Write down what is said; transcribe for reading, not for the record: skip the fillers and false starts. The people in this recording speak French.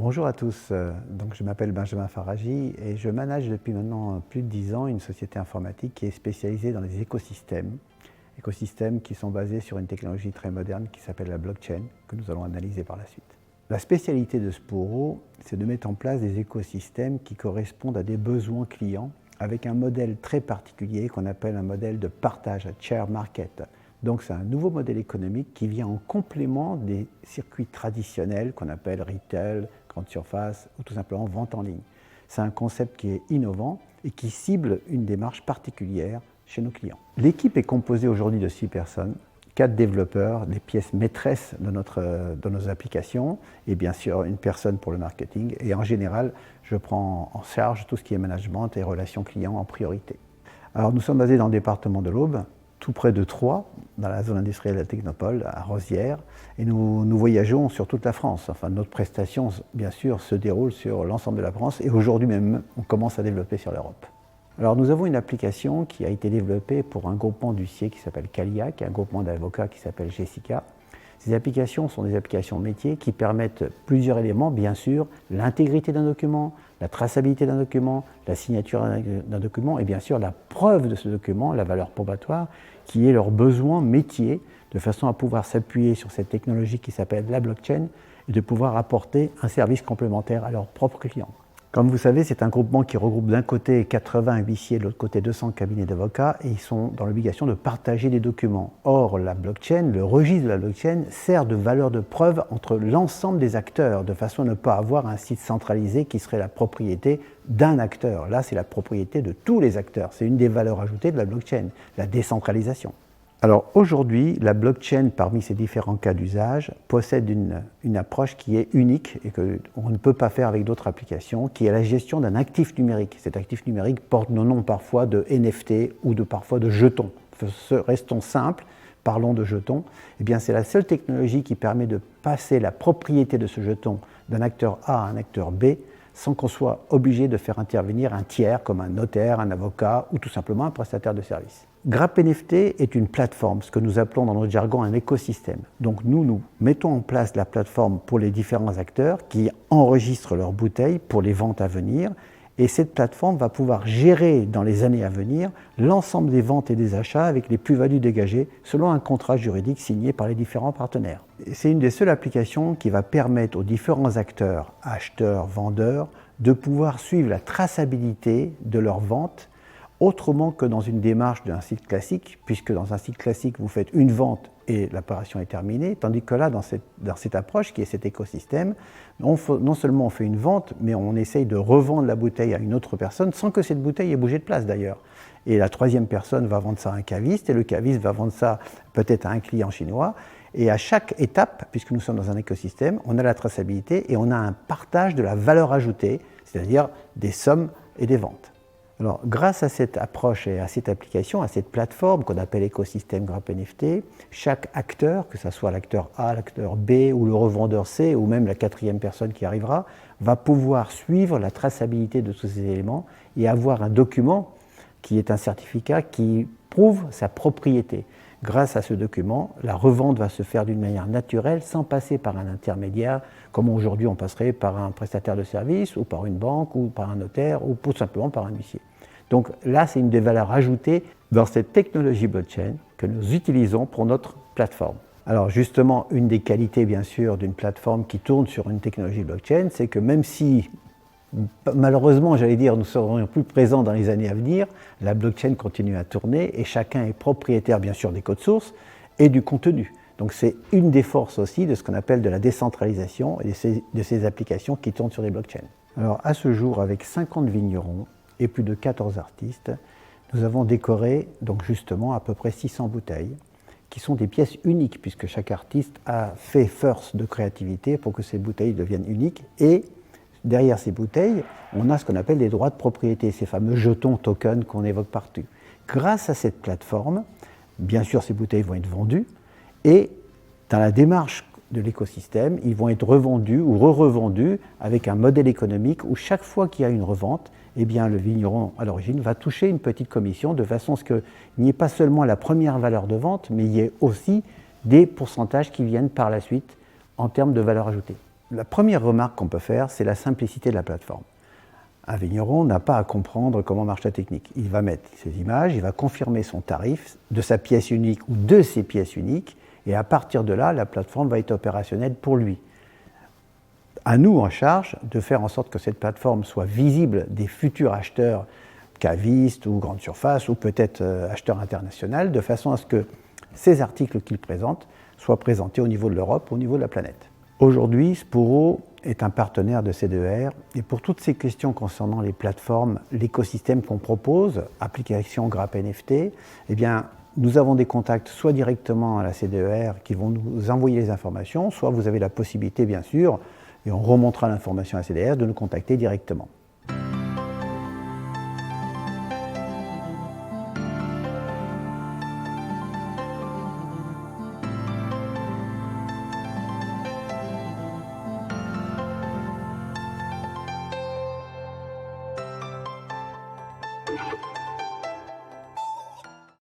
Bonjour à tous, donc je m'appelle Benjamin Faraji et je manage depuis maintenant plus de 10 ans une société informatique qui est spécialisée dans les écosystèmes qui sont basés sur une technologie très moderne qui s'appelle la blockchain, que nous allons analyser par la suite. La spécialité de Sporo, c'est de mettre en place des écosystèmes qui correspondent à des besoins clients avec un modèle très particulier qu'on appelle un modèle de partage, à share market. Donc c'est un nouveau modèle économique qui vient en complément des circuits traditionnels qu'on appelle retail, grande surface ou tout simplement vente en ligne. C'est un concept qui est innovant et qui cible une démarche particulière chez nos clients. L'équipe est composée aujourd'hui de 6 personnes, 4 développeurs, les pièces maîtresses de nos applications et bien sûr une personne pour le marketing. Et en général, je prends en charge tout ce qui est management et relations clients en priorité. Alors nous sommes basés dans le département de l'Aube, tout près de Troyes, dans la zone industrielle de la Technopole, à Rosières, et nous voyageons sur toute la France. Enfin, notre prestation, bien sûr, se déroule sur l'ensemble de la France, et aujourd'hui même, on commence à développer sur l'Europe. Alors, nous avons une application qui a été développée pour un groupement d'huissiers qui s'appelle Caliac, et un groupement d'avocats qui s'appelle Jessica. Ces applications sont des applications métiers qui permettent plusieurs éléments, bien sûr, l'intégrité d'un document, la traçabilité d'un document, la signature d'un document et bien sûr la preuve de ce document, la valeur probatoire, qui est leur besoin métier, de façon à pouvoir s'appuyer sur cette technologie qui s'appelle la blockchain et de pouvoir apporter un service complémentaire à leurs propres clients. Comme vous savez, c'est un groupement qui regroupe d'un côté 80 huissiers, de l'autre côté 200 cabinets d'avocats, et ils sont dans l'obligation de partager des documents. Or, la blockchain, le registre de la blockchain, sert de valeur de preuve entre l'ensemble des acteurs, de façon à ne pas avoir un site centralisé qui serait la propriété d'un acteur. Là, c'est la propriété de tous les acteurs. C'est une des valeurs ajoutées de la blockchain, la décentralisation. Alors aujourd'hui, la blockchain, parmi ses différents cas d'usage, possède une approche qui est unique et qu'on ne peut pas faire avec d'autres applications, qui est la gestion d'un actif numérique. Cet actif numérique porte le nom parfois de NFT ou parfois de jetons. Restons simples, parlons de jetons. Eh bien, c'est la seule technologie qui permet de passer la propriété de ce jeton d'un acteur A à un acteur B sans qu'on soit obligé de faire intervenir un tiers comme un notaire, un avocat ou tout simplement un prestataire de service. GrapNFT est une plateforme, ce que nous appelons dans notre jargon un écosystème. Donc nous mettons en place la plateforme pour les différents acteurs qui enregistrent leurs bouteilles pour les ventes à venir. Et cette plateforme va pouvoir gérer dans les années à venir l'ensemble des ventes et des achats avec les plus-values dégagées selon un contrat juridique signé par les différents partenaires. C'est une des seules applications qui va permettre aux différents acteurs, acheteurs, vendeurs, de pouvoir suivre la traçabilité de leurs ventes autrement que dans une démarche d'un site classique, puisque dans un site classique, vous faites une vente et l'opération est terminée, tandis que là, dans cette approche qui est cet écosystème, non seulement on fait une vente, mais on essaye de revendre la bouteille à une autre personne sans que cette bouteille ait bougé de place d'ailleurs. Et la troisième personne va vendre ça à un caviste, et le caviste va vendre ça peut-être à un client chinois. Et à chaque étape, puisque nous sommes dans un écosystème, on a la traçabilité et on a un partage de la valeur ajoutée, c'est-à-dire des sommes et des ventes. Alors, grâce à cette approche et à cette application, à cette plateforme qu'on appelle écosystème GrapNFT, chaque acteur, que ce soit l'acteur A, l'acteur B ou le revendeur C ou même la quatrième personne qui arrivera, va pouvoir suivre la traçabilité de tous ces éléments et avoir un document qui est un certificat qui prouve sa propriété. Grâce à ce document, la revente va se faire d'une manière naturelle sans passer par un intermédiaire, comme aujourd'hui on passerait par un prestataire de service ou par une banque ou par un notaire ou tout simplement par un huissier. Donc là, c'est une des valeurs ajoutées dans cette technologie blockchain que nous utilisons pour notre plateforme. Alors justement, une des qualités bien sûr d'une plateforme qui tourne sur une technologie blockchain, c'est que même si malheureusement, j'allais dire, nous serons plus présents dans les années à venir, la blockchain continue à tourner et chacun est propriétaire bien sûr des codes sources et du contenu. Donc c'est une des forces aussi de ce qu'on appelle de la décentralisation et de ces applications qui tournent sur des blockchains. Alors à ce jour, avec 50 vignerons et plus de 14 artistes, nous avons décoré donc justement à peu près 600 bouteilles qui sont des pièces uniques puisque chaque artiste a fait force de créativité pour que ces bouteilles deviennent uniques et derrière ces bouteilles, on a ce qu'on appelle des droits de propriété, ces fameux jetons tokens qu'on évoque partout. Grâce à cette plateforme, bien sûr ces bouteilles vont être vendues et dans la démarche de l'écosystème, ils vont être revendus ou re-revendus avec un modèle économique où chaque fois qu'il y a une revente, eh bien, le vigneron à l'origine va toucher une petite commission de façon à ce qu'il n'y ait pas seulement la première valeur de vente, mais il y ait aussi des pourcentages qui viennent par la suite en termes de valeur ajoutée. La première remarque qu'on peut faire, c'est la simplicité de la plateforme. Un vigneron n'a pas à comprendre comment marche la technique. Il va mettre ses images, il va confirmer son tarif de sa pièce unique ou de ses pièces uniques, et à partir de là, la plateforme va être opérationnelle pour lui. À nous, en charge, de faire en sorte que cette plateforme soit visible des futurs acheteurs cavistes ou grandes surfaces, ou peut-être acheteurs internationaux, de façon à ce que ces articles qu'ils présentent soient présentés au niveau de l'Europe, au niveau de la planète. Aujourd'hui, Sporo est un partenaire de C2R et pour toutes ces questions concernant les plateformes, l'écosystème qu'on propose, application Grappe NFT, eh bien, nous avons des contacts soit directement à la C2R qui vont nous envoyer les informations, soit vous avez la possibilité, bien sûr, et on remontera l'information à la C2R, de nous contacter directement.